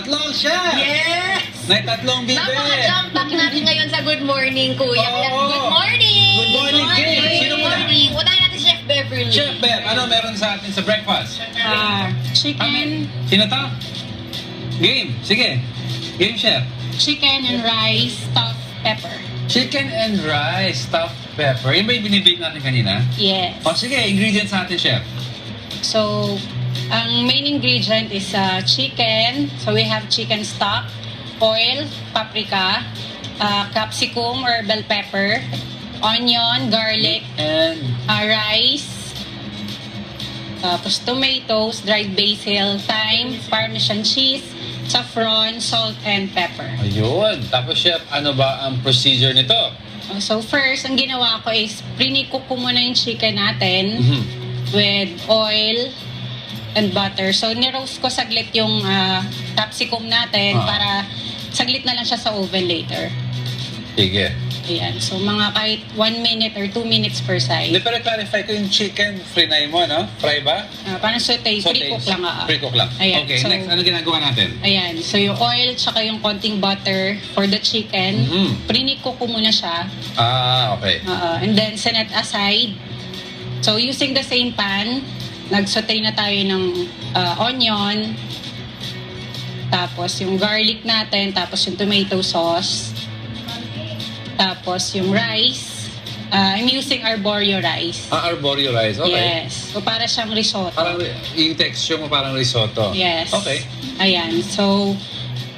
Tatlong chef! Yes! May tatlong bibe! Napaka-jump back natin ngayon sa Good Morning, Kuya. Kaya Oo. good morning! Good morning, Kim. Sino Good muna? morning! Unahin natin si Chef Beverly. Chef Bev, ano meron sa atin sa breakfast? Chicken, Sino to? Game. Sige. Game chef. chicken and rice, stuffed pepper. Chicken and rice, stuffed pepper. Yung ba yung binibake natin kanina? Yes. O sige, ingredients natin, chef. So, ang main ingredient is chicken. So, we have chicken stock, oil, paprika, capsicum or bell pepper, onion, garlic, And rice, tapos tomatoes, dried basil, thyme, parmesan cheese, saffron, salt, and pepper. ayun. Tapos chef, ano ba ang procedure nito? So first, ang ginawa ko is pre-cook ko muna yung chicken natin Mhm. with oil and butter. So niroast ko saglit yung capsicum natin para saglit na lang siya sa oven later. Sige. Ayan. So mga kahit 1 minute or 2 minutes per Hindi, side. pero clarify ko yung chicken, frinay mo, no? Fry ba? Parang saute, pre-cook lang. Pre-cook lang. Ayan, Okay, so- next, ano ginagawa natin? Ayan. So yung oil tsaka yung konting butter for the chicken. Mhm. Pre-cook ko muna siya. Okay. And then set aside. So using the same pan, nagsaute na tayo ng onion, tapos yung garlic natin, tapos yung tomato sauce, tapos yung rice. I'm using arborio rice. Arborio rice, okay. Yes. So para siyang risotto. Parang yung texture mo parang risotto. Yes. Okay. Ayan. So,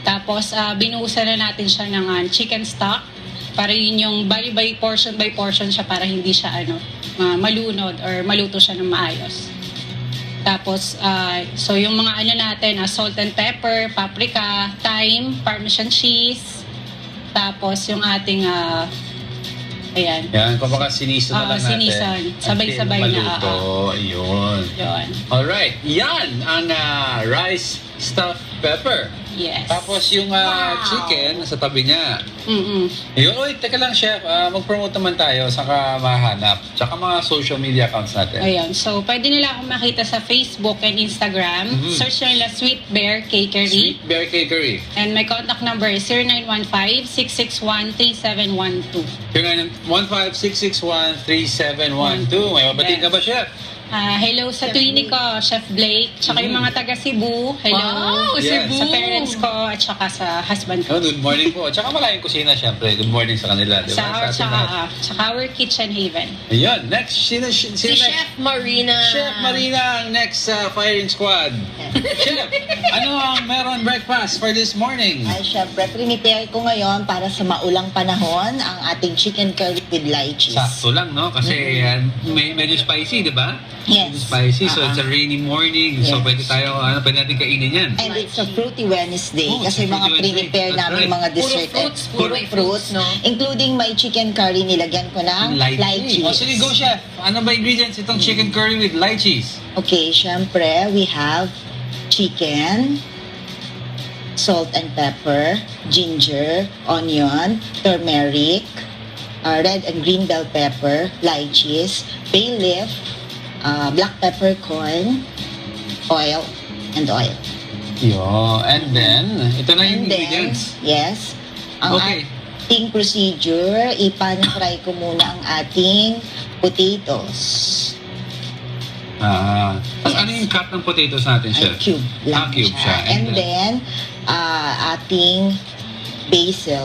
tapos binuhusan na natin siya ng chicken stock para yun yung by portion siya para hindi siya malunod or maluto siya ng maayos. Tapos, so yung mga natin, salt and pepper, paprika, thyme, parmesan cheese, tapos yung ating, ayan, Yan, kumbaga sinison na lang natin. sinison. Sabay-sabay until na, maluto. Ayun. yun. Alright, yan ang rice stuffed pepper. Yes. Tapos yung chicken sa tabi niya. Mm-mm. Ayun, oy, teka lang chef, mag-promote naman tayo saka mahanap. Tsaka mga social media accounts natin. Ayan. So, pwede nila akong makita sa Facebook and Instagram. Mhm. Search nila Sweet Bear Cakery. Sweet Bear Cakery. And my contact number is 0915-661-3712. Yung 156613712. May mabating ka ba, chef? Hello sa twinny ko, Chef Blake. Tsaka yung mga taga Cebu. Hello. Wow, Yes. Cebu! Sa parents ko at saka sa husband ko. Good morning po. Tsaka malayong kusina, syempre. Good morning sa kanila, di ba? Sa, ating lahat. tsaka our kitchen haven. Ayun, next. Sino Si next? Chef Marina. Chef Marina, ang next firing squad. Chef, ano ang meron breakfast for this morning? Ay, syempre, prepare ko ngayon para sa maulang panahon ang ating chicken curry with lychees. Sakto lang, no? Kasi medyo spicy, di ba? Yes. Medyo spicy, so it's a rainy morning. So Yes. pwede tayo, pwede natin kainin yan. And it's a fruity Wednesday Oh, kasi it's a mga fruity Wednesday. prepare That's namin right. mga Puro dessert. fruits, Puro puro fruits, fruits, no? including my chicken curry, nilagyan ko ng lychees. O sige, go chef. Ano ba ingredients itong chicken curry with lychees? Okay, syempre, we have chicken, salt and pepper, ginger, onion, turmeric, red and green bell pepper, lychees, bay leaf, black peppercorn, oil, and oil. Yo, and then, ito na yung And then, ingredients. yes, ang Okay. ating procedure, ipan-fry ko muna ang ating potatoes. Tapos ano yung cut ng potatoes natin, chef? Ay, cube lang cube siya. And then, ating basil,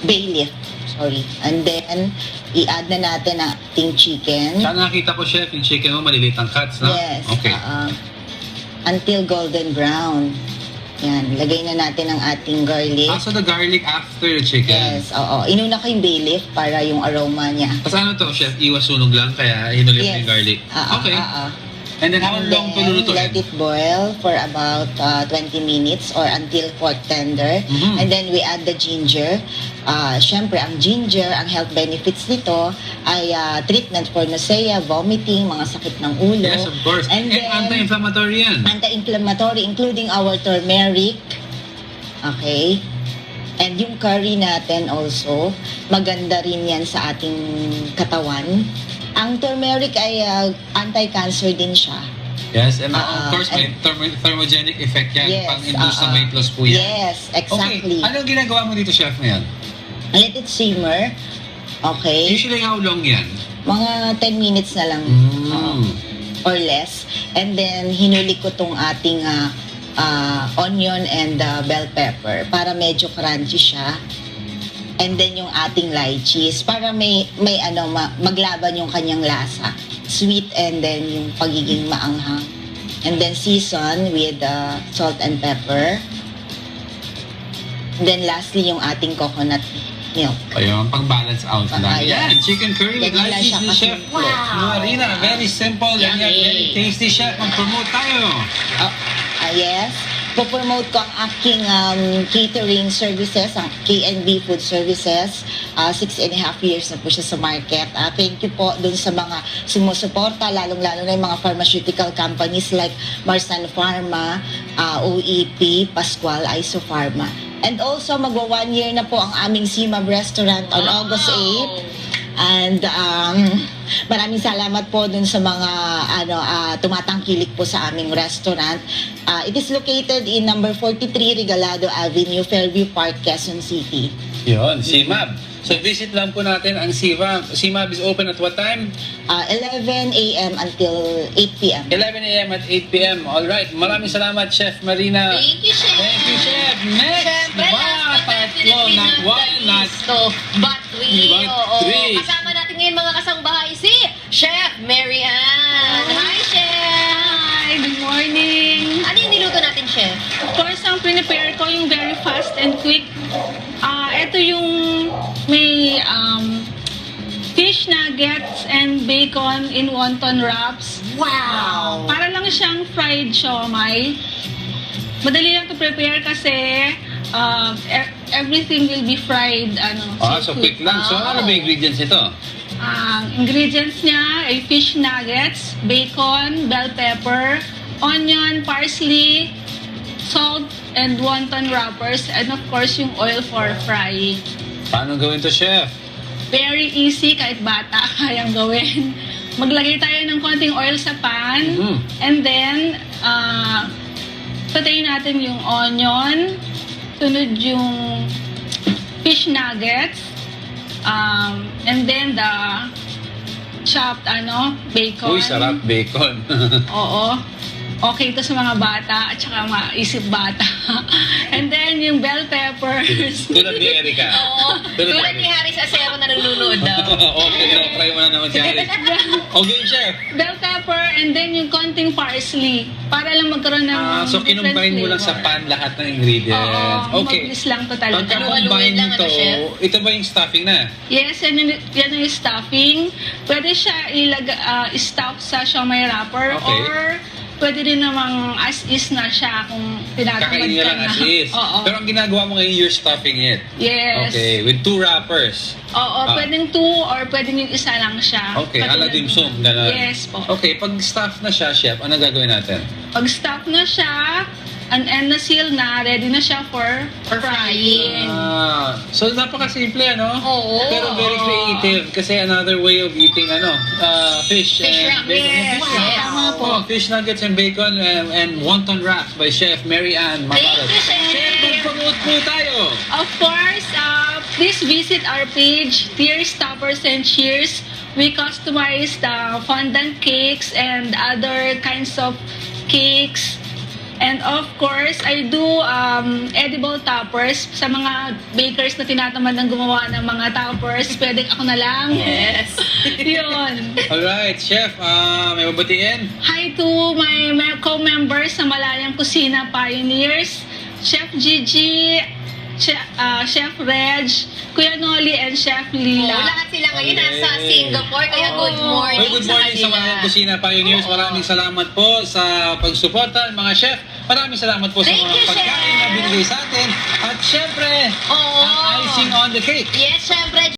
bay leaf, sorry. And then, i-add na natin ang ating chicken. Saan nakita ko, chef, yung chicken mo, maliliit ang cuts, no? Yes. Okay. Until golden brown. Yan, lagay na natin ang ating garlic. So the garlic after the chicken. Yes, oo. Inuna ko yung bay leaf para yung aroma niya. Tapos ano to, chef? Iwas sunog lang, kaya hinulit mo yung garlic. Okay. And then how And long to then, lulutuin? let it boil for about 20 minutes or until pork tender. Mhm. And then we add the ginger. Siyempre, ang ginger, ang health benefits nito ay treatment for nausea, vomiting, mga sakit ng ulo. Yes, of course. And then, anti-inflammatory yan. anti-inflammatory, including our turmeric. Okay? And yung curry natin also, maganda rin yan sa ating katawan. Ang turmeric ay anti-cancer din siya. Yes, and of Ah, course, may thermogenic effect yan. Yes, Pang-induce na weight loss po yan. Yes, exactly. Okay, anong ginagawa mo dito, chef, ngayon? Let it simmer. Okay. Usually, how long yan? Mga 10 minutes na lang. Or less. And then, hinuli ko tong ating onion and bell pepper para medyo crunchy siya. And then, yung ating lychees para may maglaban yung kanyang lasa. Sweet and then yung pagiging maanghang. And then, season with salt and pepper. And then, lastly, yung ating coconut milk. Ayun, pang-balance out lang. Yes. Yan, chicken curry with Ganyan lang lychees siya ni kasi. Chef Marina. Very simple and yet very tasty, chef. Mag-promote tayo. Yes. Po-promote ko ang aking catering services, ang K&B Food Services. 6.5 years na po siya sa market. Thank you po dun sa mga sumusuporta, lalong-lalo na yung mga pharmaceutical companies like Marsan Pharma, OEP, Pascual, Isopharma. And also, magwa 1 year na po ang aming Simab Restaurant on August 8. And maraming salamat po dun sa mga tumatangkilik po sa aming restaurant. It is located in number 43 Regalado Avenue, Fairview Park, Quezon City. Yun, CMAB. So visit lang po natin ang CMAB. CMAB is open at what time? 11 a.m. until 8 p.m. 11 a.m. at 8 p.m. Alright, maraming salamat, Chef Marina. Thank you, Chef. Thank you, Chef. Next, Siyempre, last but tatlo, not one, not but three. But Oo. three. Kasama natin ngayon mga kasangbahay si Chef Mary Ann. Hi, Chef! Hi, good morning. Ano yung niluto natin, Chef? Of course, ang prepare ko yung very fast and quick. Ito yung may fish nuggets and bacon in wonton wraps. Wow! Para lang siyang fried siomai. Madali lang to prepare kasi everything will be fried. So quick lang. So ano ba yung ingredients ito? Ang ingredients niya ay fish nuggets, bacon, bell pepper, onion, parsley, salt, and wonton wrappers, and of course yung oil for frying. Paano gawin to, Chef? Very easy, kahit bata kayang gawin. Maglagay tayo ng konting oil sa pan, and then patayin natin yung onion, sunod yung fish nuggets, and then the chopped bacon. Uy, sarap bacon. Oo. Okay ito sa mga bata at saka maisip bata. And then yung bell peppers. Tulad ni Erica. Oo. Tulad ni Haris Acero na nanonood daw. Okay, try mo na naman si Haris. Okay, Chef. Bell pepper and then yung konting parsley para lang magkaroon ng So, different kinumbine mo lang sa flavor. pan lahat ng ingredients. Oo, Okay. mabilis lang to talaga. Pagka-combine Halu-haluin lang, nito, Chef? ito ba yung stuffing na? Yes, yan yung stuffing. Pwede siya stuff sa siomai wrapper Okay. or pwede rin namang as is na siya kung tinatamad Kakainin ka na lang na. as is. Oo. Pero ang ginagawa mo ngayon, you're stuffing it. Yes. Okay, with 2 wrappers. Oo, pwedeng 2 or pwedeng yung isa lang siya. Okay, ala Katulad dim ng- sum, gano'n. Yes po. Okay, pag stuff na siya, Chef, ano gagawin natin? Pag stuff na siya, and na-seal na, ready na siya for frying. So napakasimple, Oo. Pero very creative kasi another way of eating fish Fish and wrap. bacon. Yes. Fish Wow. Tama po. Fish nuggets and bacon and wonton wraps by Chef Mary Ann Mabalos. Thank you, Chef. Chef, mag-promote po tayo. Of course, please visit our page, Tears, Toppers, and Cheers. We customize the fondant cakes and other kinds of cakes. And of course, I do edible toppers sa mga bakers na tinatamad ng gumawa ng mga toppers. Pwede ako na lang. Yes. Yun. Alright, Chef, may mabatiin? Hi to my co-members sa Malayang Kusina Pioneers, Chef Gigi, Chef Reg, Kuya Noli, and Chef Lila. Lahat sila ngayon Okay. nasa Singapore, kaya good morning, Well, good morning sa mga Kusina Pioneers. Maraming salamat po sa pagsuporta, mga chef. Maraming salamat po sa Thank mga you, pagkain Chef. na binigay sa atin. At syempre, Oo. ang icing on the cake. Yes, syempre,